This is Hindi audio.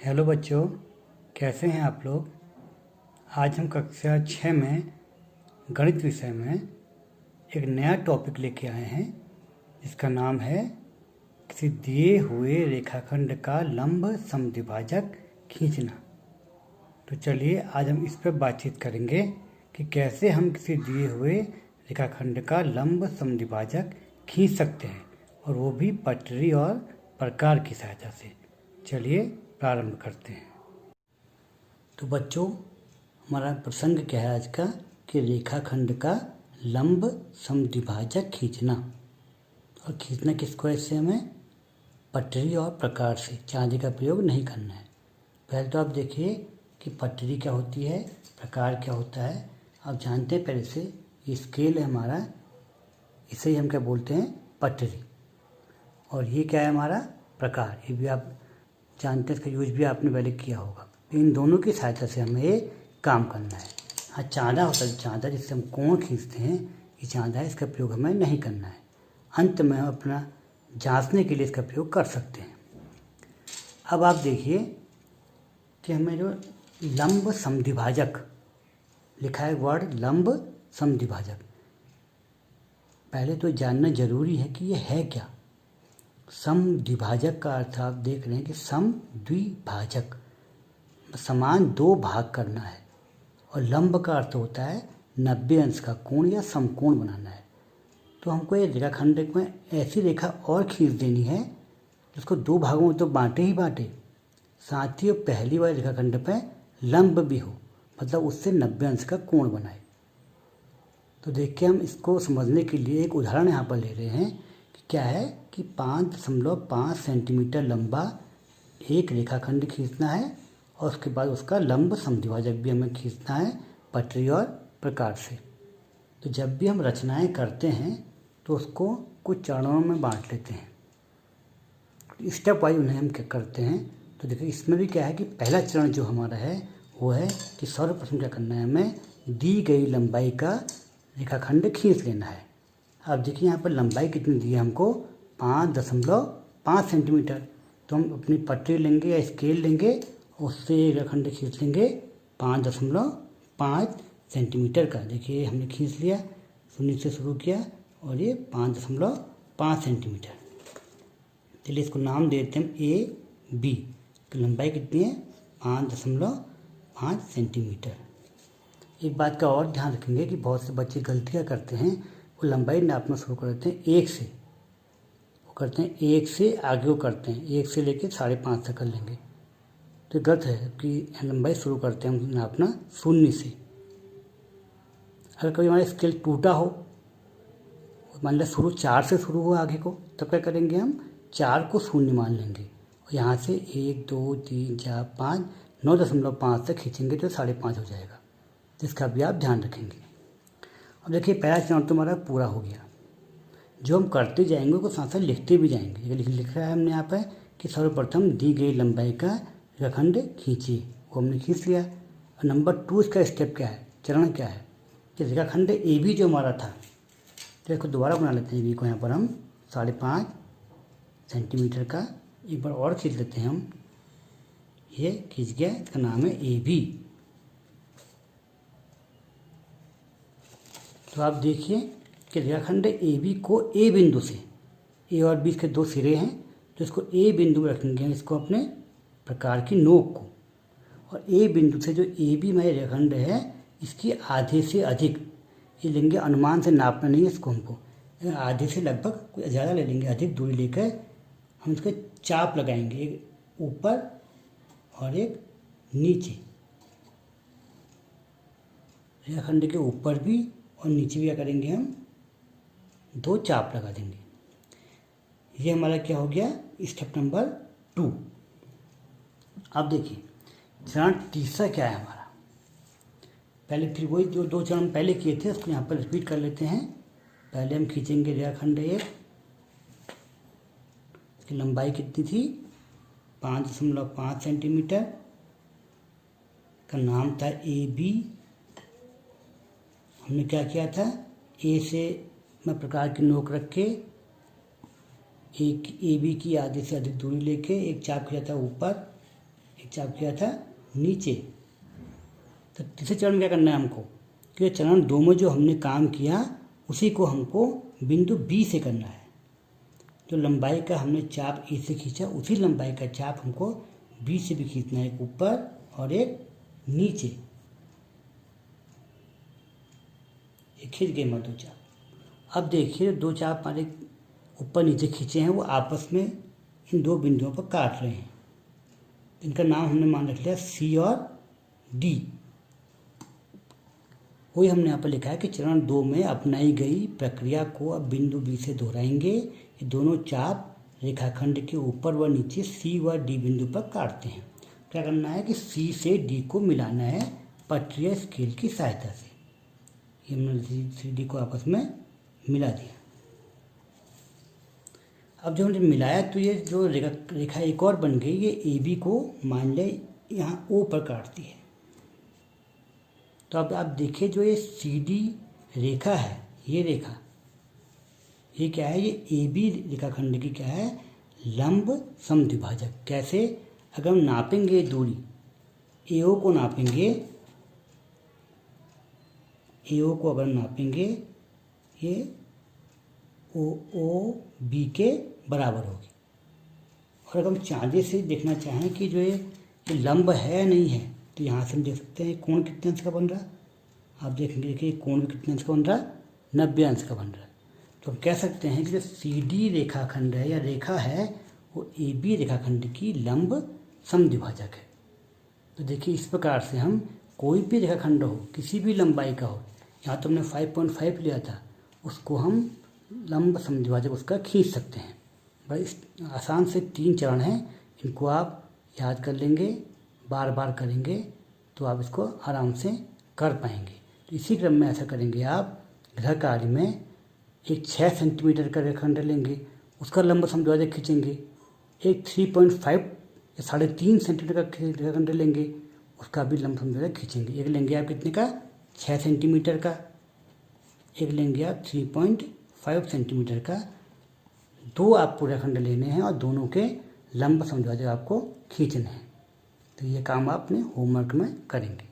हेलो बच्चों, कैसे हैं आप लोग। आज हम कक्षा 6 में गणित विषय में एक नया टॉपिक लेके आए हैं जिसका नाम है किसी दिए हुए रेखाखंड का लंब समद्विभाजक खींचना। तो चलिए आज हम इस पर बातचीत करेंगे कि कैसे हम किसी दिए हुए रेखाखंड का लंब समद्विभाजक खींच सकते हैं, और वो भी पटरी और प्रकार की सहायता से। चलिए प्रारंभ करते हैं। तो बच्चों, हमारा प्रसंग क्या है आज का कि रेखाखंड का लंब समद्विभाजक खींचना। और खींचना किसको ऐसे हमें पटरी और प्रकार से, चांदी का प्रयोग नहीं करना है। पहले तो आप देखिए कि पटरी क्या होती है, प्रकार क्या होता है। आप जानते हैं पहले से, ये स्केल है हमारा, इसे ही हम क्या बोलते हैं, पटरी। और ये क्या है हमारा प्रकार, ये भी आप जानते हैं, इसका यूज भी आपने पहले किया होगा। इन दोनों की सहायता से हमें ये काम करना है। हाँ, चांदा होता है, चांदा जिससे हम कोण खींचते हैं, ये चांदा है, इसका प्रयोग हमें नहीं करना है। अंत में हम अपना जांचने के लिए इसका प्रयोग कर सकते हैं। अब आप देखिए कि हमें जो लंब समद्विभाजक लिखा है, वर्ड लंब समद्विभाजक, पहले तो जानना जरूरी है कि ये है क्या। समद्विभाजक का अर्थ आप देख रहे हैं कि समद्विभाजक, समान दो भाग करना है। और लंब का अर्थ होता है 90 अंश का कोण या समकोण बनाना है। तो हमको ये रेखाखंड में ऐसी रेखा और खींच देनी है जिसको दो भागों में तो बांटे ही बांटे, साथ ही पहली वाले रेखाखंड पे लंब भी हो, मतलब उससे 90 अंश का कोण बनाए। तो देखिए, हम इसको समझने के लिए एक उदाहरण यहाँ पर ले रहे हैं कि क्या है कि 5.5 सेंटीमीटर लंबा एक रेखाखंड खींचना है, और उसके बाद उसका लंब समद्विभाजक भी हमें खींचना है पटरी और प्रकार से। तो जब भी हम रचनाएं करते हैं तो उसको कुछ चरणों में बांट लेते हैं, स्टेप वाइज उन्हें हम क्या करते हैं। तो देखिए, इसमें भी क्या है कि पहला चरण जो हमारा है वो है कि सर्वप्रथम क्या करना है, हमें दी गई लंबाई का रेखाखंड खींच लेना है। अब देखिए यहाँ पर लंबाई कितनी दी है हमको, 5.5 सेंटीमीटर। तो हम अपनी पटरी लेंगे या स्केल लेंगे, उससे रेखाखंड खींच लेंगे 5.5 सेंटीमीटर का। देखिए हमने खींच लिया, शून्य से शुरू किया, और ये 5.5 सेंटीमीटर। चलिए इसको नाम देते हैं AB। तो लंबाई कितनी है, 5.5 सेंटीमीटर। एक बात का और ध्यान रखेंगे कि बहुत से बच्चे गलतियाँ करते हैं, वो लंबाई नापना शुरू कर देते हैं 1 से, वो करते हैं 1 से आगे, वो करते हैं 1 से लेके 5.5 तक कर लेंगे। तो गलत है कि लंबाई शुरू करते हैं हम नापना 0 से। अगर कभी हमारा स्केल टूटा हो, मान लिया शुरू 4 से शुरू हो आगे को, तब क्या करेंगे, हम 4 को 0 मान लेंगे, और यहाँ से 1 2 3 4 5 9.5 तक खींचेंगे तो 5.5 हो जाएगा। तो इसका भी आप ध्यान रखेंगे। अब देखिए, पहला चरण तो हमारा पूरा हो गया। जो हम करते जाएंगे उसको साथ साथ लिखते भी जाएंगे। लिख रहा है हमने यहाँ पर कि सर्वप्रथम दी गई लंबाई का रेखाखंड खींचिए, वो हमने खींच लिया। और नंबर 2 इसका स्टेप क्या है, चरण क्या है कि रेखाखंड AB जो हमारा था, तो इसको दोबारा बना लेते हैं। AB को यहाँ पर हम 5.5 सेंटीमीटर का एक बार और खींच लेते हैं हम। ये खींच गया, इसका नाम है AB। तो आप देखिए कि रेखाखंड AB को A बिंदु से, A और B इसके दो सिरे हैं, तो इसको A बिंदु रखेंगे, इसको अपने प्रकार की नोक को। और A बिंदु से जो AB हमारे रेखाखंड है, इसकी आधे से अधिक, ये लेंगे, अनुमान से नापना नहीं है इसको हमको, आधे से लगभग कुछ ज़्यादा ले लेंगे, अधिक दूरी लेकर हम इसके चाप लगाएंगे, एक ऊपर और एक नीचे। रेखाखंड के ऊपर भी और नीचे भी क्या करेंगे, हम 2 चाप लगा देंगे। ये हमारा क्या हो गया, स्टेप नंबर 2। अब देखिए चरण तीसरा क्या है हमारा। पहले फिर वही जो 2 चरण पहले किए थे उसको यहाँ पर रिपीट कर लेते हैं। पहले हम खींचेंगे रेखाखंड एक, इसकी लंबाई कितनी थी, 5.5 सेंटीमीटर, का नाम था AB। हमने क्या किया था, A से मैं प्रकार की नोक रख के एक AB की आधे से अधिक दूरी लेके एक चाप किया था ऊपर, एक चाप किया था नीचे। तो तीसरे चरण में क्या करना है हमको कि चरण 2 में जो हमने काम किया उसी को हमको बिंदु बी से करना है। जो लंबाई का हमने चाप ए से खींचा उसी लंबाई का चाप हमको बी से भी खींचना है, एक ऊपर और एक नीचे। ये खींच गए हमारे 2 चाप। अब देखिए 2 चाप हमारे ऊपर नीचे खींचे हैं, वो आपस में इन 2 बिंदुओं पर काट रहे हैं। इनका नाम हमने मान रख लिया सी और डी। वही हमने यहाँ पर लिखा है कि चरण 2 में अपनाई गई प्रक्रिया को अब बिंदु बी से दोहराएंगे। ये दोनों चाप रेखाखंड के ऊपर व नीचे सी व डी बिंदु पर काटते हैं। क्या करना है कि सी से डी को मिलाना है पटरीय स्केल की सहायता से। ये हमने सी डी को आपस में मिला दिया। अब जब हमने मिलाया तो ये जो रेखा एक और बन गई, ये ए बी को मान ले यहाँ ओ पर काटती है। तो अब आप देखिए जो ये सी डी रेखा है, ये रेखा ये क्या है, ये ए बी रेखाखंड की क्या है, लंब समद्विभाजक। कैसे? अगर हम नापेंगे दूरी ए ओ को नापेंगे, ए ओ को अगर नापेंगे ये ओ बी के बराबर होगी। और अगर हम चाँदे से देखना चाहें कि जो ये लंब है नहीं है, तो यहाँ से हम देख सकते हैं कोण कितने अंश का बन रहा। आप देखेंगे, देखिए कोण भी कितने अंश का बन रहा, 90 अंश का बन रहा है। तो हम कह सकते हैं कि जो सी डी रेखाखंड है या रेखा है वो ए बी रेखाखंड की लंब समद्विभाजक है। तो देखिए इस प्रकार से हम कोई भी रेखाखंड हो, किसी भी लंबाई का हो, यहाँ तो हमने 5.5 लिया था, उसको हम लंब समद्विभाजक उसका खींच सकते हैं। भाई आसान से 3 चरण हैं, इनको आप याद कर लेंगे, बार बार करेंगे तो आप इसको आराम से कर पाएंगे। तो इसी क्रम में ऐसा करेंगे आप गृह कार्य में एक 6 सेंटीमीटर का रेखाखंड लेंगे, उसका लंब समद्विभाजक खींचेंगे। एक 3.5 या 3.5 सेंटीमीटर का रेखाखंड लेंगे, उसका भी लंब समद्विभाजक खींचेंगे। एक लेंगे आप कितने का, 6 सेंटीमीटर का, एक लेंगे आप 3.5 सेंटीमीटर का। 2 आपको रेखाखंड लेने हैं और दोनों के लंब समद्विभाजक आपको खींचने हैं। तो ये काम आप अपने होमवर्क में करेंगे।